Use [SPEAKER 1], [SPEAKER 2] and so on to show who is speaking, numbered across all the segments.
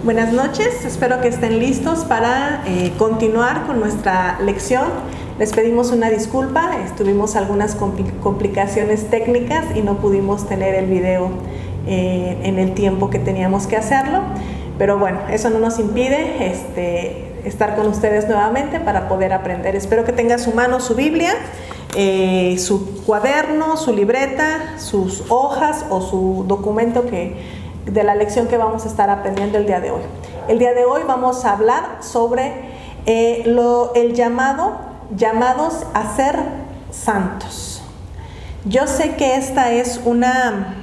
[SPEAKER 1] Buenas noches, espero que estén listos para continuar con nuestra lección. Les pedimos una disculpa, tuvimos algunas complicaciones técnicas y no pudimos tener el video en el tiempo que teníamos que hacerlo, pero bueno, eso no nos impide estar con ustedes nuevamente para poder aprender. Espero que tenga a su mano su Biblia, su cuaderno, su libreta, sus hojas o su documento de la lección que vamos a estar aprendiendo el día de hoy. El día de hoy vamos a hablar sobre llamados a ser santos. Yo sé que esta es una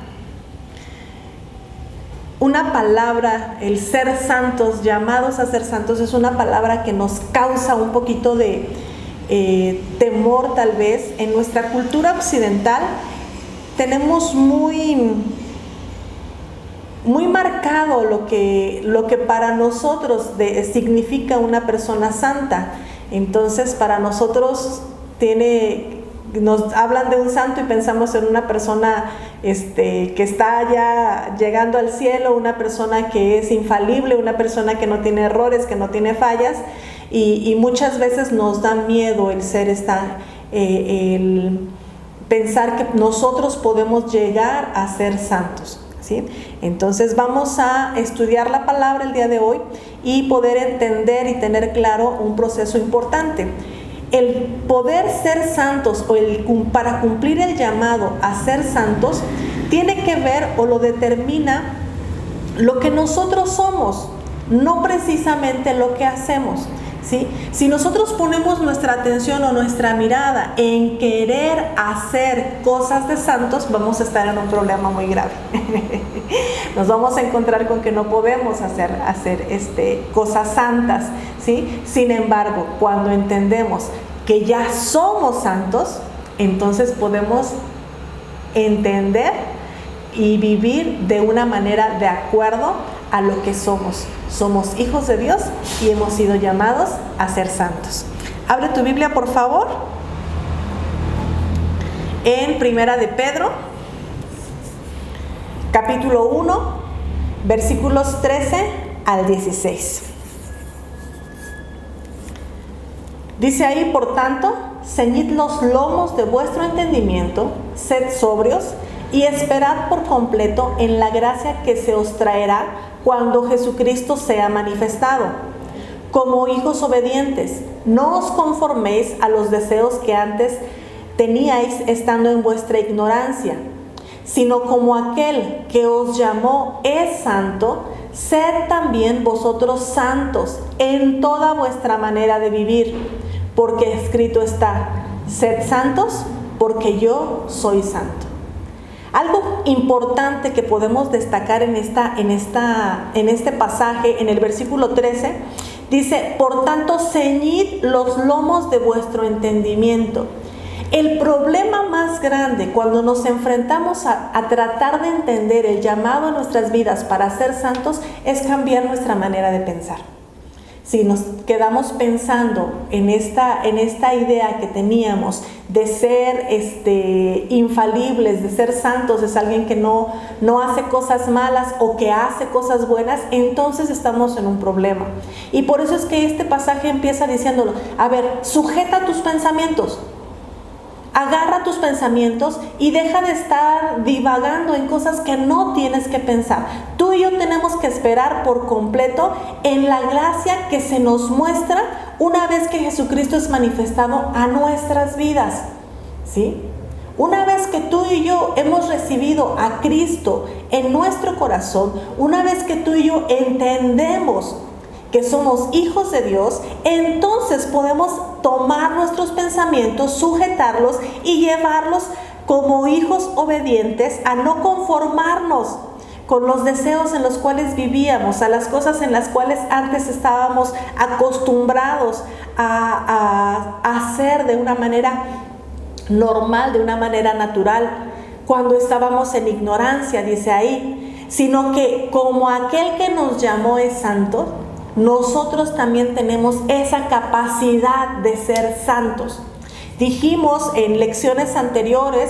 [SPEAKER 1] palabra, el ser santos, llamados a ser santos, es una palabra que nos causa un poquito de temor tal vez. En nuestra cultura occidental tenemos muy marcado lo que para nosotros significa una persona santa. Entonces para nosotros nos hablan de un santo y pensamos en una persona que está ya llegando al cielo, una persona que es infalible, una persona que no tiene errores, que no tiene fallas, y muchas veces nos da miedo el pensar que nosotros podemos llegar a ser santos, ¿sí? Entonces vamos a estudiar la palabra el día de hoy y poder entender y tener claro un proceso importante. El poder ser santos para cumplir el llamado a ser santos tiene que ver o lo determina lo que nosotros somos, no precisamente lo que hacemos, ¿sí? Si nosotros ponemos nuestra atención o nuestra mirada en querer hacer cosas de santos, vamos a estar en un problema muy grave. Nos vamos a encontrar con que no podemos hacer cosas santas, ¿sí? Sin embargo, cuando entendemos que ya somos santos, entonces podemos entender y vivir de una manera de acuerdo a lo que somos. Somos hijos de Dios y hemos sido llamados a ser santos. Abre tu Biblia, por favor, en Primera de Pedro, capítulo 1, versículos 13 al 16. Dice ahí: por tanto, ceñid los lomos de vuestro entendimiento, sed sobrios y esperad por completo en la gracia que se os traerá cuando Jesucristo sea manifestado. Como hijos obedientes, no os conforméis a los deseos que antes teníais estando en vuestra ignorancia, sino como aquel que os llamó es santo, sed también vosotros santos en toda vuestra manera de vivir, porque escrito está: sed santos, porque yo soy santo. Algo importante que podemos destacar en este pasaje, en el versículo 13, dice: por tanto, ceñid los lomos de vuestro entendimiento. El problema más grande cuando nos enfrentamos a tratar de entender el llamado a nuestras vidas para ser santos es cambiar nuestra manera de pensar. Si nos quedamos pensando en esta idea que teníamos de ser infalibles, de ser santos, es alguien que no hace cosas malas o que hace cosas buenas, entonces estamos en un problema. Y por eso es que este pasaje empieza diciéndolo: a ver, sujeta tus pensamientos. Agarra tus pensamientos y deja de estar divagando en cosas que no tienes que pensar. Tú y yo tenemos que esperar por completo en la gracia que se nos muestra una vez que Jesucristo es manifestado a nuestras vidas, ¿sí? Una vez que tú y yo hemos recibido a Cristo en nuestro corazón, una vez que tú y yo entendemos que somos hijos de Dios, entonces podemos tomar nuestros pensamientos, sujetarlos y llevarlos como hijos obedientes a no conformarnos con los deseos en los cuales vivíamos, a las cosas en las cuales antes estábamos acostumbrados a hacer de una manera normal, de una manera natural, cuando estábamos en ignorancia, dice ahí, sino que como aquel que nos llamó es santo, nosotros también tenemos esa capacidad de ser santos. Dijimos en lecciones anteriores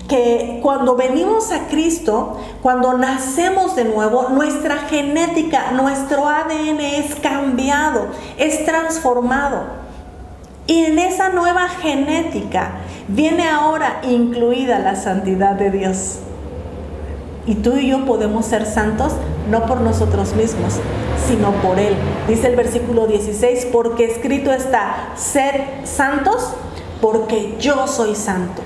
[SPEAKER 1] que cuando venimos a Cristo, cuando nacemos de nuevo, nuestra genética, nuestro ADN es cambiado, es transformado. Y en esa nueva genética viene ahora incluida la santidad de Dios. Y tú y yo podemos ser santos no por nosotros mismos, sino por Él. Dice el versículo 16, porque escrito está, sed santos porque yo soy santo.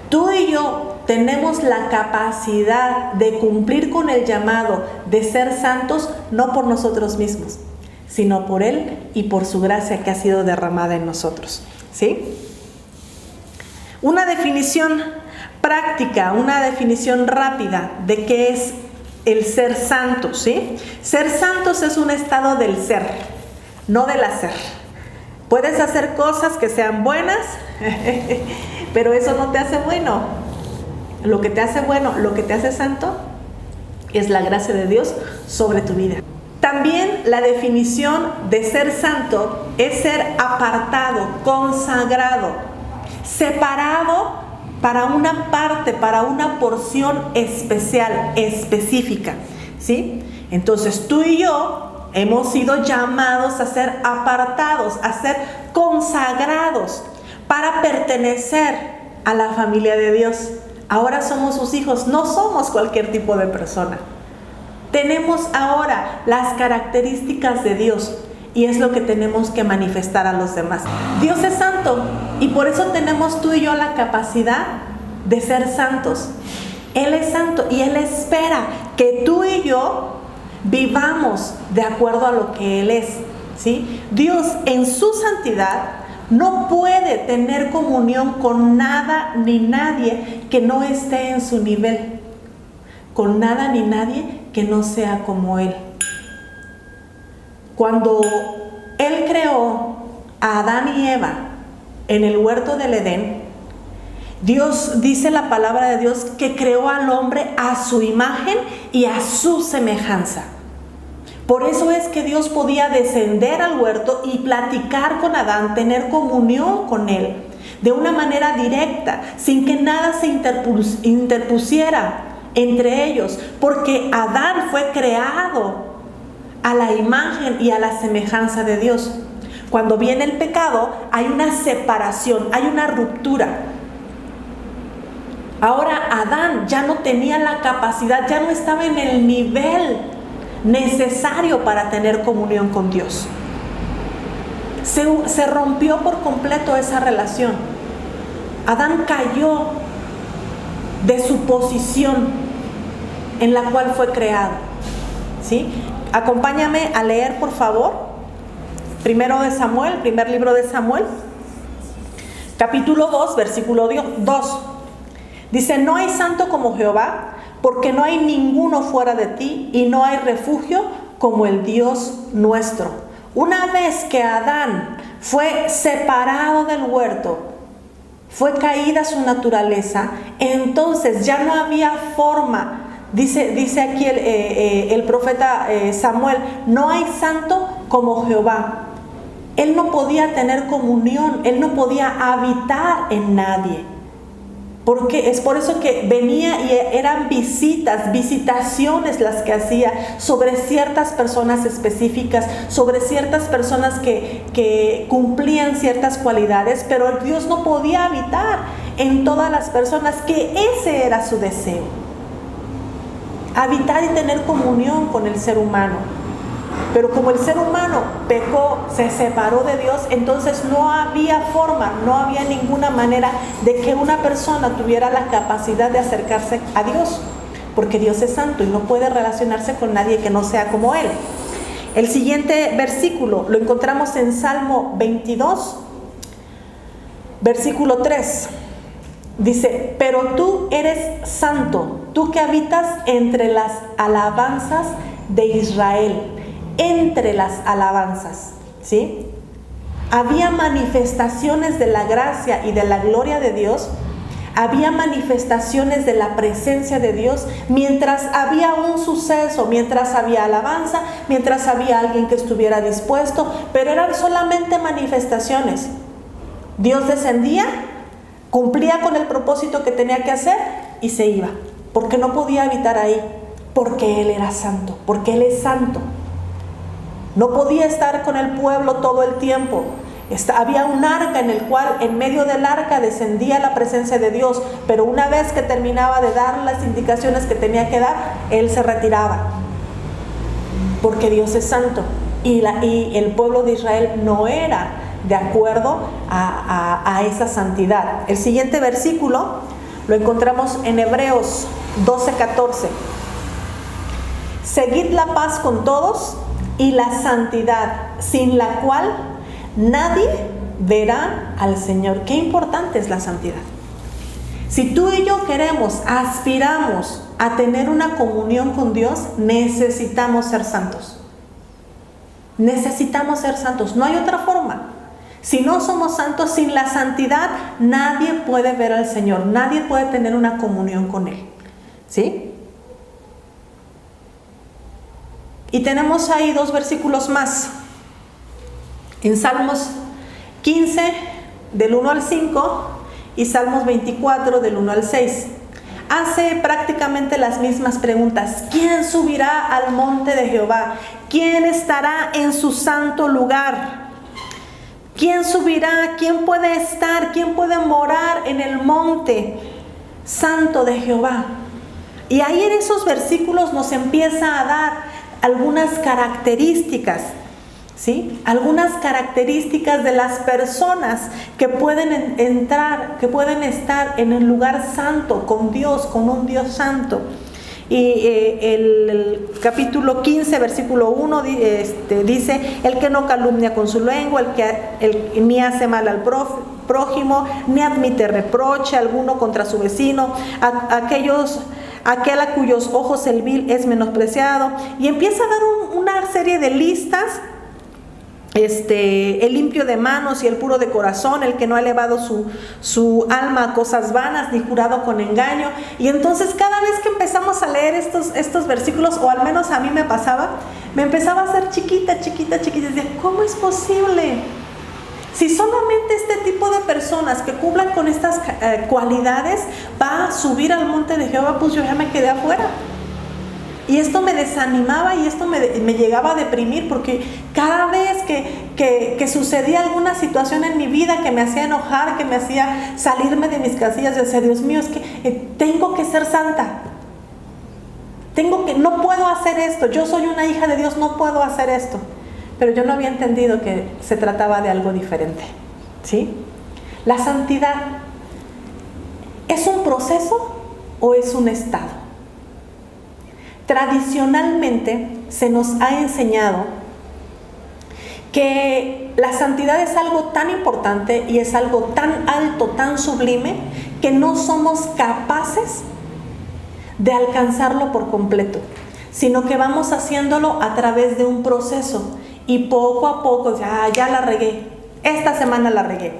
[SPEAKER 1] Tú y yo tenemos la capacidad de cumplir con el llamado de ser santos, no por nosotros mismos, sino por Él y por su gracia que ha sido derramada en nosotros. ¿Sí? Una definición práctica, una definición rápida de qué es el ser santo, ¿sí? Ser santos es un estado del ser, no del hacer. Puedes hacer cosas que sean buenas, pero eso no te hace bueno. Lo que te hace bueno, lo que te hace santo, es la gracia de Dios sobre tu vida. También la definición de ser santo es ser apartado, consagrado, separado para una parte, para una porción especial, específica, ¿sí? Entonces tú y yo hemos sido llamados a ser apartados, a ser consagrados para pertenecer a la familia de Dios. Ahora somos sus hijos, no somos cualquier tipo de persona. Tenemos ahora las características de Dios y es lo que tenemos que manifestar a los demás. Dios es santo y por eso tenemos tú y yo la capacidad de ser santos. Él es santo y Él espera que tú y yo vivamos de acuerdo a lo que Él es, ¿sí? Dios en su santidad no puede tener comunión con nada ni nadie que no esté en su nivel, con nada ni nadie que no sea como Él. Cuando Él creó a Adán y Eva en el huerto del Edén, Dios, dice la palabra de Dios, que creó al hombre a su imagen y a su semejanza. Por eso es que Dios podía descender al huerto y platicar con Adán, tener comunión con él, de una manera directa, sin que nada se interpusiera entre ellos, porque Adán fue creado a la imagen y a la semejanza de Dios. Cuando viene el pecado, hay una separación, hay una ruptura. Ahora Adán ya no tenía la capacidad, ya no estaba en el nivel necesario para tener comunión con Dios. Se rompió por completo esa relación. Adán cayó de su posición en la cual fue creado, ¿sí? Acompáñame a leer, por favor, primer libro de Samuel, capítulo 2, versículo 2. Dice, no hay santo como Jehová, porque no hay ninguno fuera de ti, y no hay refugio como el Dios nuestro. Una vez que Adán fue separado del huerto, fue caída su naturaleza, entonces ya no había forma. Dice aquí el profeta Samuel, no hay santo como Jehová. Él no podía tener comunión, él no podía habitar en nadie. Porque es por eso que venía y eran visitaciones las que hacía sobre ciertas personas específicas, sobre ciertas personas que cumplían ciertas cualidades, pero Dios no podía habitar en todas las personas, que ese era su deseo. Habitar y tener comunión con el ser humano. Pero como el ser humano pecó, se separó de Dios, entonces no había forma, no había ninguna manera de que una persona tuviera la capacidad de acercarse a Dios, porque Dios es santo y no puede relacionarse con nadie que no sea como Él. El siguiente versículo lo encontramos en Salmo 22, versículo 3. Dice, pero tú eres santo, tú que habitas entre las alabanzas de Israel. Entre las alabanzas, ¿sí? Había manifestaciones de la gracia y de la gloria de Dios, había manifestaciones de la presencia de Dios mientras había un suceso, mientras había alabanza, mientras había alguien que estuviera dispuesto, pero eran solamente manifestaciones. Dios descendía, cumplía con el propósito que tenía que hacer y se iba, porque no podía habitar ahí, porque Él era santo, porque Él es santo. No podía estar con el pueblo todo el tiempo. Había un arca en el cual en medio del arca descendía la presencia de Dios, pero una vez que terminaba de dar las indicaciones que tenía que dar, Él se retiraba, porque Dios es santo y el pueblo de Israel no era de acuerdo a esa santidad. El siguiente versículo lo encontramos en Hebreos 12:14. Seguid la paz con todos y la santidad, sin la cual nadie verá al Señor. Qué importante es la santidad. Si tú y yo aspiramos a tener una comunión con Dios, necesitamos ser santos. Necesitamos ser santos, no hay otra forma. Si no somos santos, sin la santidad, nadie puede ver al Señor, nadie puede tener una comunión con Él. ¿Sí? Y tenemos ahí 2 versículos más. En Salmos 15, del 1 al 5, y Salmos 24, del 1 al 6. Hace prácticamente las mismas preguntas. ¿Quién subirá al monte de Jehová? ¿Quién estará en su santo lugar? ¿Quién subirá? ¿Quién puede estar? ¿Quién puede morar en el monte santo de Jehová? Y ahí en esos versículos nos empieza a dar algunas características, ¿sí? Algunas características de las personas que pueden entrar, que pueden estar en el lugar santo con Dios, con un Dios santo. Y el capítulo 15, versículo 1 dice: el que no calumnia con su lengua, el ni hace mal al prójimo, ni admite reproche alguno contra su vecino, aquel a cuyos ojos el vil es menospreciado. Y empieza a dar una serie de listas. El limpio de manos y el puro de corazón, el que no ha elevado su alma a cosas vanas, ni jurado con engaño. Y entonces cada vez que empezamos a leer estos versículos, o al menos a mí me pasaba, me empezaba a hacer chiquita, decía, ¿cómo es posible? Si solamente este tipo de personas que cumplan con estas cualidades va a subir al monte de Jehová, pues yo ya me quedé afuera. Y esto me desanimaba y esto me llegaba a deprimir, porque cada vez que sucedía alguna situación en mi vida que me hacía enojar, que me hacía salirme de mis casillas, yo decía, Dios mío, es que tengo que ser santa. No puedo hacer esto. Yo soy una hija de Dios, no puedo hacer esto. Pero yo no había entendido que se trataba de algo diferente, ¿sí? La santidad, ¿es un proceso o es un estado? Tradicionalmente se nos ha enseñado que la santidad es algo tan importante y es algo tan alto, tan sublime, que no somos capaces de alcanzarlo por completo, sino que vamos haciéndolo a través de un proceso, y poco a poco, ya la regué, esta semana la regué,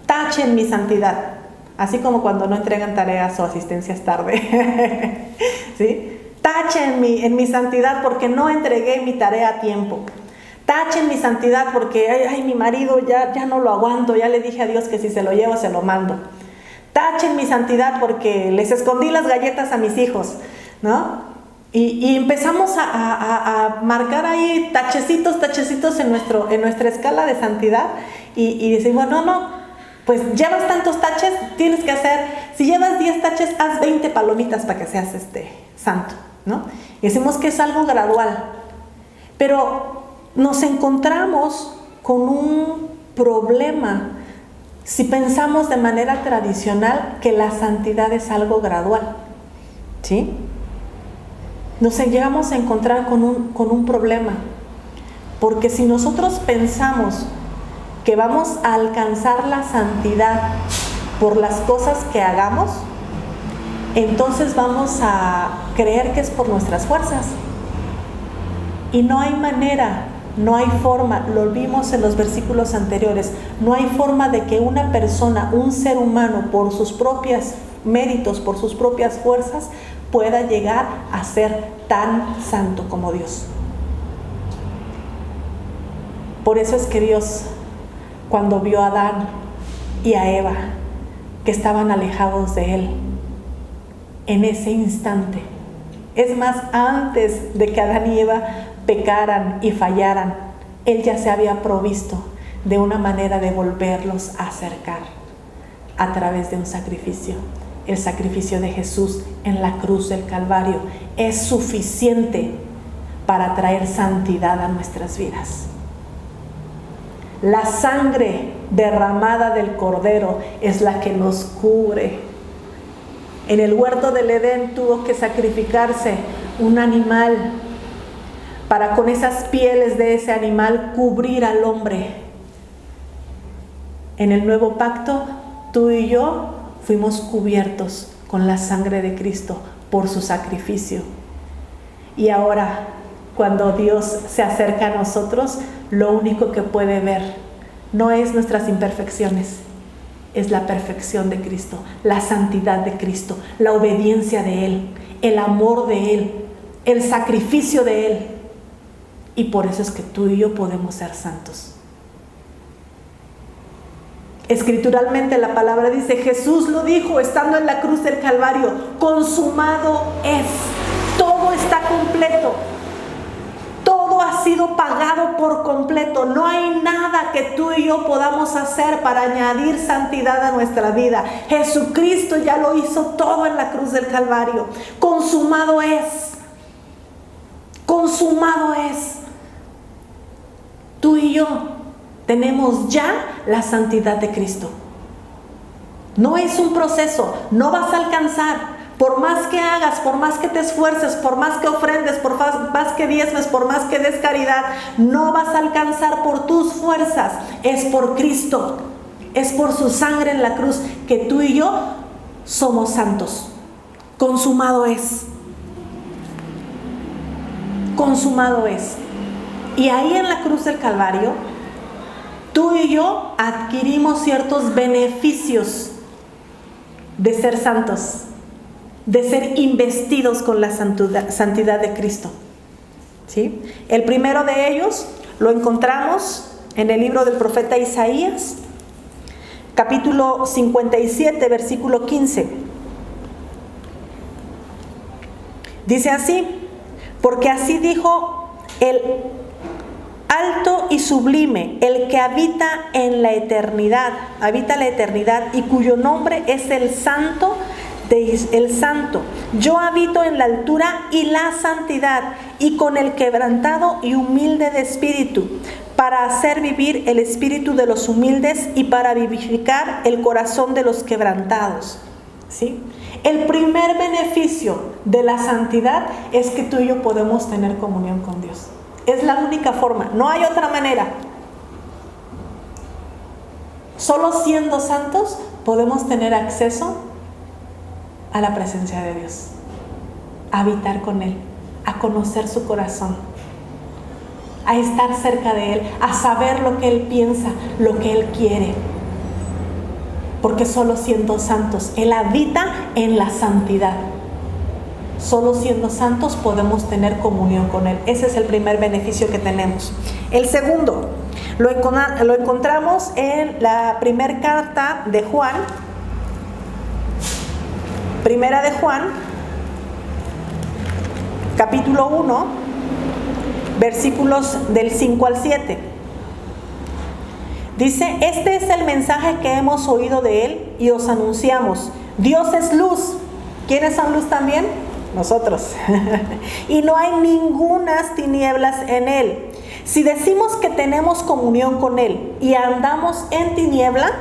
[SPEAKER 1] tachen mi santidad, así como cuando no entregan tareas o asistencias tarde, ¿sí? Tachen en mi santidad porque no entregué mi tarea a tiempo. Tachen mi santidad porque mi marido ya no lo aguanto, ya le dije a Dios que si se lo llevo se lo mando. Tachen mi santidad porque les escondí las galletas a mis hijos, ¿no? Y empezamos a marcar ahí tachecitos en nuestra escala de santidad, y decimos, no, pues llevas tantos taches, tienes que hacer, si llevas 10 taches, haz 20 palomitas para que seas santo, ¿no? Y decimos que es algo gradual, pero nos encontramos con un problema si pensamos de manera tradicional que la santidad es algo gradual, ¿sí? Nos llegamos a encontrar con un problema, porque si nosotros pensamos que vamos a alcanzar la santidad por las cosas que hagamos, entonces vamos a creer que es por nuestras fuerzas. Y no hay manera, no hay forma, lo vimos en los versículos anteriores, no hay forma de que una persona, un ser humano, por sus propios méritos, por sus propias fuerzas, pueda llegar a ser tan santo como Dios. Por eso es que Dios, cuando vio a Adán y a Eva que estaban alejados de Él en ese instante. Es más, antes de que Adán y Eva pecaran y fallaran, Él ya se había provisto de una manera de volverlos a acercar a través de un sacrificio. El sacrificio de Jesús en la cruz del Calvario es suficiente para traer santidad a nuestras vidas. La sangre derramada del Cordero es la que nos cubre. En el huerto del Edén tuvo que sacrificarse un animal para con esas pieles de ese animal cubrir al hombre. En el nuevo pacto, tú y yo fuimos cubiertos con la sangre de Cristo por su sacrificio. Y ahora, cuando Dios se acerca a nosotros, lo único que puede ver no es nuestras imperfecciones, es la perfección de Cristo, la santidad de Cristo, la obediencia de Él, el amor de Él, el sacrificio de Él. Y por eso es que tú y yo podemos ser santos. Escrituralmente la palabra dice, Jesús lo dijo estando en la cruz del Calvario, consumado es, todo está completo, todo ha sido pagado por completo, no hay nada que tú y yo podamos hacer para añadir santidad a nuestra vida. Jesucristo ya lo hizo todo en la cruz del Calvario, consumado es, consumado es. Tú y yo tenemos ya la santidad de Cristo. No es un proceso, no vas a alcanzar. Por más que hagas, por más que te esfuerces, por más que ofrendes, por más que diezmes, por más que des caridad, no vas a alcanzar por tus fuerzas. Es por Cristo, es por su sangre en la cruz que tú y yo somos santos. Consumado es. Consumado es. Y ahí en la cruz del Calvario, tú y yo adquirimos ciertos beneficios de ser santos, de ser investidos con la santidad de Cristo. ¿Sí? El primero de ellos lo encontramos en el libro del profeta Isaías, capítulo 57, versículo 15. Dice así, porque así dijo el alto y sublime, el que habita la eternidad y cuyo nombre es el Santo. Yo habito en la altura y la santidad, y con el quebrantado y humilde de espíritu, para hacer vivir el espíritu de los humildes y para vivificar el corazón de los quebrantados. ¿Sí? El primer beneficio de la santidad es que tú y yo podemos tener comunión con Dios. Es la única forma, no hay otra manera. Solo siendo santos podemos tener acceso a la presencia de Dios, a habitar con Él, a conocer su corazón, a estar cerca de Él, a saber lo que Él piensa, lo que Él quiere. Porque solo siendo santos, Él habita en la santidad. Solo siendo santos podemos tener comunión con Él. Ese es el primer beneficio que tenemos. El segundo, lo encontramos en la primera carta de Juan. Primera de Juan, capítulo 1, versículos del 5 al 7. Dice, este es el mensaje que hemos oído de Él y os anunciamos. Dios es luz. ¿Quiénes son luz también? Nosotros. Y no hay ningunas tinieblas en Él. Si decimos que tenemos comunión con Él y andamos en tiniebla,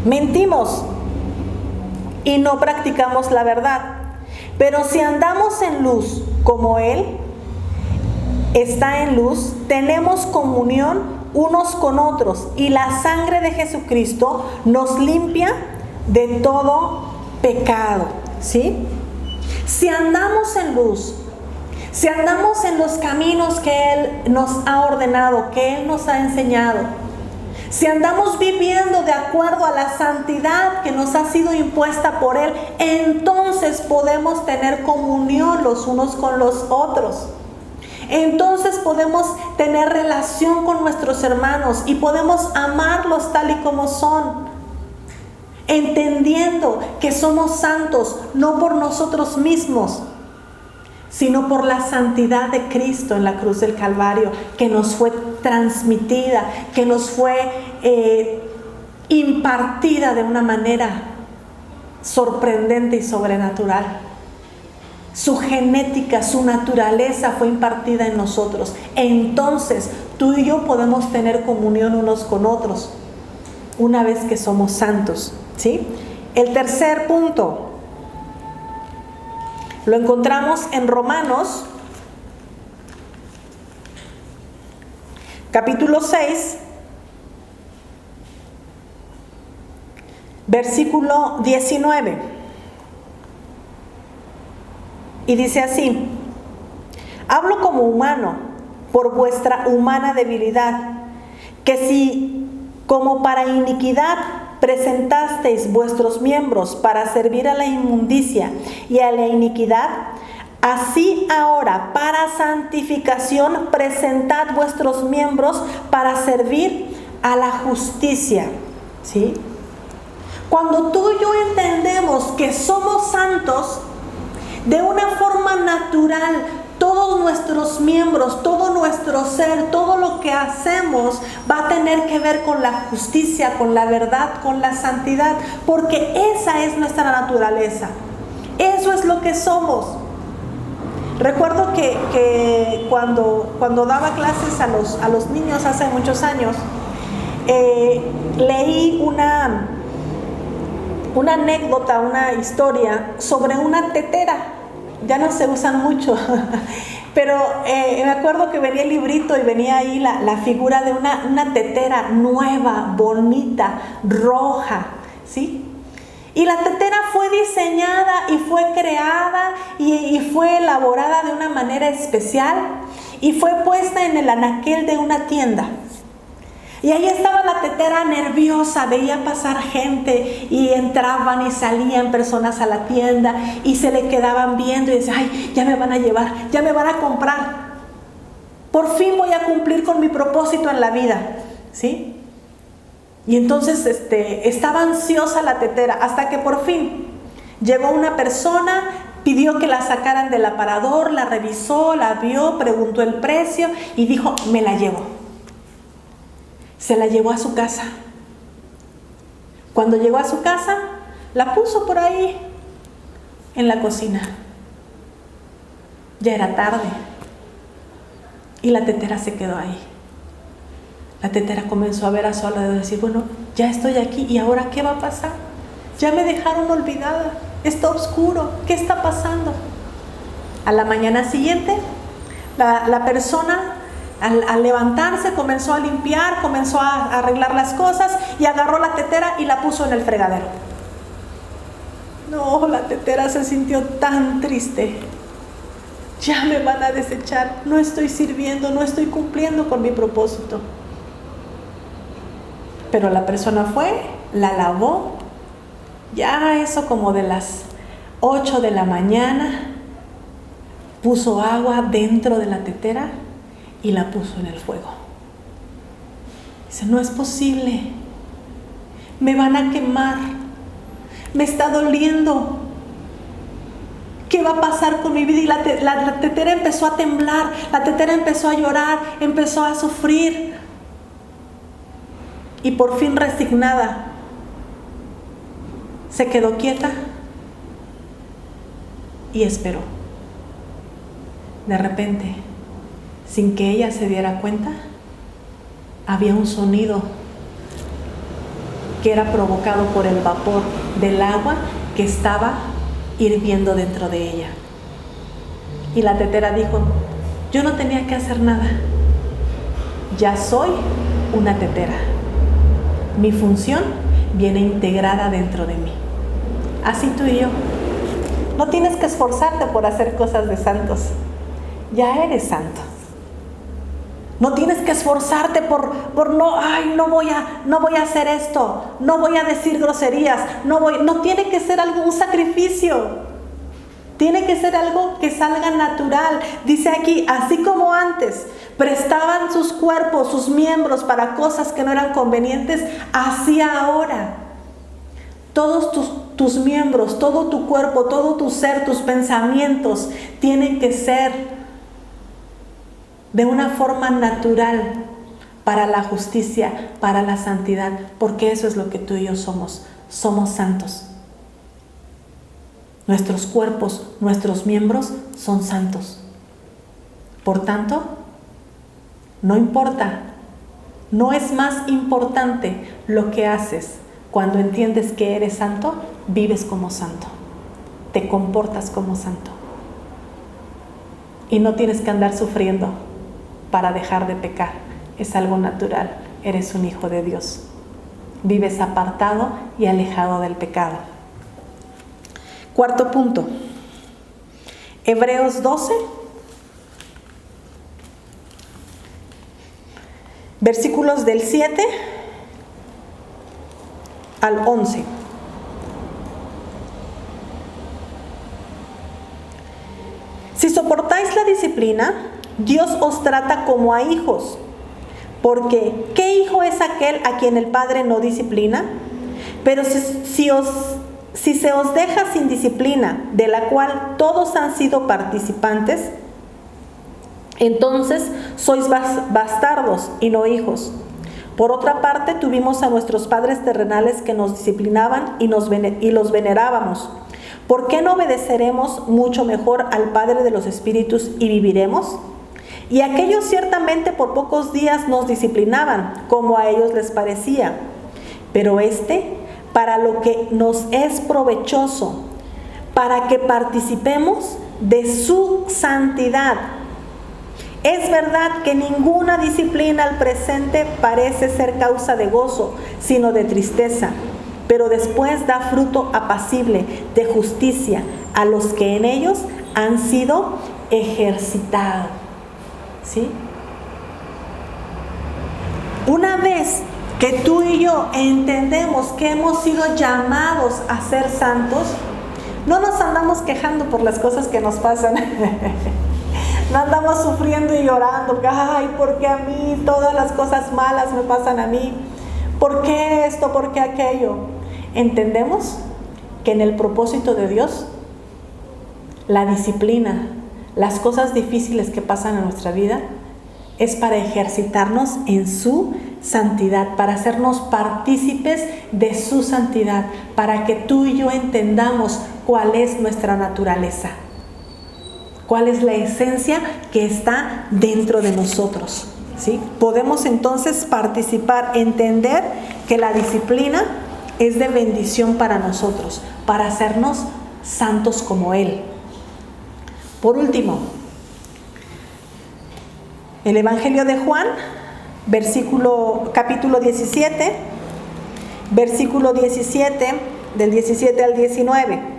[SPEAKER 1] mentimos y no practicamos la verdad. Pero si andamos en luz como Él está en luz, tenemos comunión unos con otros y la sangre de Jesucristo nos limpia de todo pecado. ¿Sí? Si andamos en luz, si andamos en los caminos que Él nos ha ordenado, que Él nos ha enseñado, si andamos viviendo de acuerdo a la santidad que nos ha sido impuesta por Él, entonces podemos tener comunión los unos con los otros. Entonces podemos tener relación con nuestros hermanos y podemos amarlos tal y como son. entendiendo que somos santos no por nosotros mismos, sino por la santidad de Cristo en la cruz del Calvario, que nos fue transmitida, que nos fue impartida de una manera sorprendente y sobrenatural. Su genética, su naturaleza fue impartida en nosotros. Entonces, tú y yo podemos tener comunión unos con otros una vez que somos santos, ¿sí? El tercer punto lo encontramos en Romanos, capítulo 6, versículo 19. Y dice así: hablo como humano por vuestra humana debilidad, que si como para iniquidad presentasteis vuestros miembros para servir a la inmundicia y a la iniquidad, así ahora para santificación presentad vuestros miembros para servir a la justicia. ¿Sí? Cuando tú y yo entendemos que somos santos, de una forma natural, todos nuestros miembros, todo nuestro ser, todo lo que hacemos va a tener que ver con la justicia, con la verdad, con la santidad, porque esa es nuestra naturaleza. Eso es lo que somos. Recuerdo que cuando daba clases a los niños hace muchos años, leí una anécdota, una historia sobre una tetera. Ya no se usan mucho, pero me acuerdo que venía el librito y venía ahí la figura de una tetera nueva, bonita, roja, ¿sí? Y la tetera fue diseñada y fue creada y fue elaborada de una manera especial y fue puesta en el anaquel de una tienda. Y ahí estaba la tetera nerviosa, veía pasar gente y entraban y salían personas a la tienda y se le quedaban viendo y decían: ay, ya me van a llevar, ya me van a comprar. Por fin voy a cumplir con mi propósito en la vida, ¿sí? Y entonces estaba ansiosa la tetera hasta que por fin llegó una persona, pidió que la sacaran del aparador, la revisó, la vio, preguntó el precio y dijo: me la llevo. Se la llevó a su casa. Cuando llegó a su casa, la puso por ahí en la cocina. Ya era tarde y la tetera se quedó ahí. La tetera comenzó a ver a su alrededor y decir: bueno, ya estoy aquí, ¿y ahora qué va a pasar? Ya me dejaron olvidada, está oscuro, ¿qué está pasando? A la mañana siguiente, la persona al levantarse comenzó a limpiar, comenzó a arreglar las cosas y agarró la tetera y la puso en el fregadero. No, la tetera se sintió tan triste. Ya me van a desechar, no estoy sirviendo, no estoy cumpliendo con mi propósito. Pero la persona fue, la lavó, ya eso como de las 8 de la mañana, puso agua dentro de la tetera y la puso en el fuego. Dice: no es posible, me van a quemar, me está doliendo, ¿qué va a pasar con mi vida? Y la tetera empezó a temblar, la tetera empezó a llorar, empezó a sufrir. Y por fin, resignada, se quedó quieta y esperó. De repente, sin que ella se diera cuenta, había un sonido que era provocado por el vapor del agua que estaba hirviendo dentro de ella. Y la tetera dijo: yo no tenía que hacer nada, ya soy una tetera, mi función viene integrada dentro de mí. Así tú y yo, no tienes que esforzarte por hacer cosas de santos, ya eres santo. No tienes que esforzarte por no voy a hacer esto, no voy a decir groserías, no tiene que ser un sacrificio. Tiene que ser algo que salga natural. Dice aquí: así como antes prestaban sus cuerpos, sus miembros para cosas que no eran convenientes, así ahora Todos tus miembros, todo tu cuerpo, todo tu ser, tus pensamientos tienen que ser de una forma natural para la justicia, para la santidad, porque eso es lo que tú y yo somos. Somos santos. Nuestros cuerpos, nuestros miembros son santos. Por tanto, no importa, no es más importante lo que haces. Cuando entiendes que eres santo, vives como santo, te comportas como santo. Y no tienes que andar sufriendo para dejar de pecar. Es algo natural, eres un hijo de Dios. Vives apartado y alejado del pecado. Cuarto punto, Hebreos 12, versículos del 7 al 11. Si soportáis la disciplina, Dios os trata como a hijos. Porque, ¿qué hijo es aquel a quien el Padre no disciplina? Pero si se os deja sin disciplina, de la cual todos han sido participantes, entonces sois bastardos y no hijos. Por otra parte, tuvimos a nuestros padres terrenales que nos disciplinaban y los venerábamos. ¿Por qué no obedeceremos mucho mejor al Padre de los Espíritus y viviremos? Y aquellos ciertamente por pocos días nos disciplinaban, como a ellos les parecía. Pero para lo que nos es provechoso, para que participemos de su santidad. Es verdad que ninguna disciplina al presente parece ser causa de gozo, sino de tristeza, pero después da fruto apacible de justicia a los que en ellos han sido ejercitados. ¿Sí? Una vez que tú y yo entendemos que hemos sido llamados a ser santos, no nos andamos quejando por las cosas que nos pasan. No andamos sufriendo y llorando, ay, ¿por qué a mí todas las cosas malas me pasan a mí? ¿Por qué esto? ¿Por qué aquello? Entendemos que en el propósito de Dios, la disciplina, las cosas difíciles que pasan en nuestra vida, es para ejercitarnos en su santidad, para hacernos partícipes de su santidad, para que tú y yo entendamos cuál es nuestra naturaleza. ¿Cuál es la esencia que está dentro de nosotros? ¿Sí? Podemos entonces participar, entender que la disciplina es de bendición para nosotros, para hacernos santos como Él. Por último, el Evangelio de Juan, capítulo 17, versículo 17, del 17 al 19.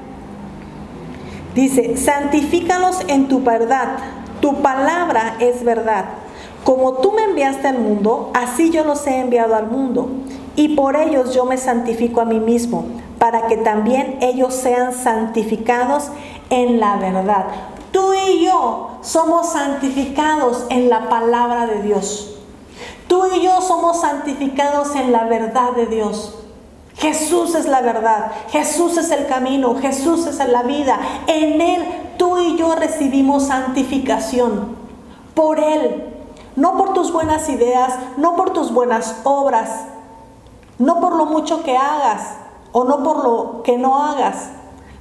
[SPEAKER 1] Dice, santifícalos en tu verdad, tu palabra es verdad. Como tú me enviaste al mundo, así yo los he enviado al mundo. Y por ellos yo me santifico a mí mismo, para que también ellos sean santificados en la verdad. Tú y yo somos santificados en la palabra de Dios. Tú y yo somos santificados en la verdad de Dios. Jesús es la verdad, Jesús es el camino, Jesús es la vida. En Él tú y yo recibimos santificación. Por Él, no por tus buenas ideas, no por tus buenas obras, no por lo mucho que hagas o no por lo que no hagas.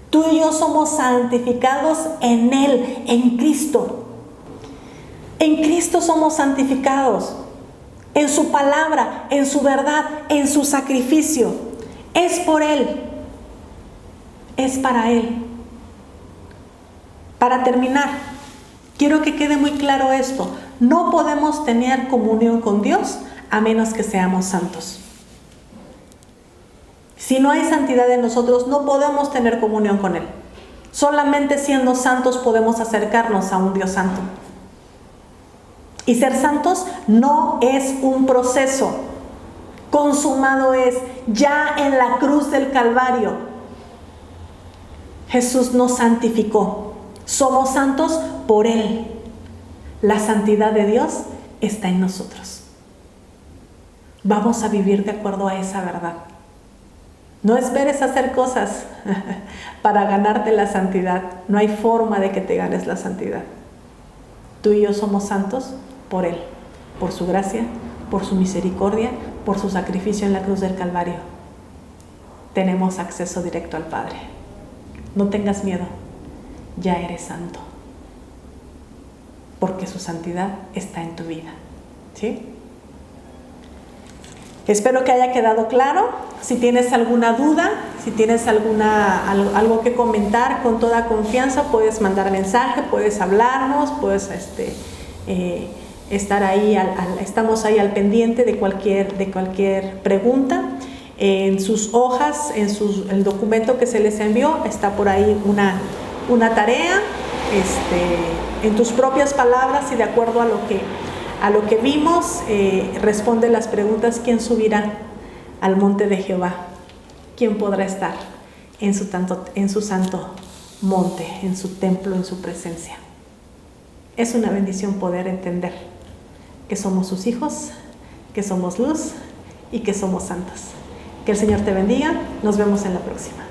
[SPEAKER 1] Tú y yo somos santificados en Él, en Cristo. En Cristo somos santificados, en su palabra, en su verdad, en su sacrificio. Es por Él, es para Él. Para terminar, quiero que quede muy claro esto. No podemos tener comunión con Dios a menos que seamos santos. Si no hay santidad en nosotros, no podemos tener comunión con Él. Solamente siendo santos podemos acercarnos a un Dios santo. Y ser santos no es un proceso. Consumado es, ya en la cruz del Calvario, Jesús nos santificó. Somos santos por Él. La santidad de Dios está en nosotros. Vamos a vivir de acuerdo a esa verdad. No esperes hacer cosas para ganarte la santidad. No hay forma de que te ganes la santidad. Tú y yo somos santos por Él, por su gracia, por su misericordia, por su sacrificio en la cruz del Calvario. Tenemos acceso directo al Padre. No tengas miedo, ya eres santo, porque su santidad está en tu vida, ¿sí? Espero que haya quedado claro. Si tienes alguna duda, si tienes algo que comentar, con toda confianza puedes mandar mensaje, puedes hablarnos, puedes estar ahí, estamos ahí al pendiente de cualquier pregunta. En sus hojas, el documento que se les envió, está por ahí una tarea, en tus propias palabras y de acuerdo a lo que vimos, responde las preguntas: ¿quién subirá al monte de Jehová? ¿Quién podrá estar en su santo monte, en su templo, en su presencia? Es una bendición poder entender que somos sus hijos, que somos luz y que somos santos. Que el Señor te bendiga. Nos vemos en la próxima.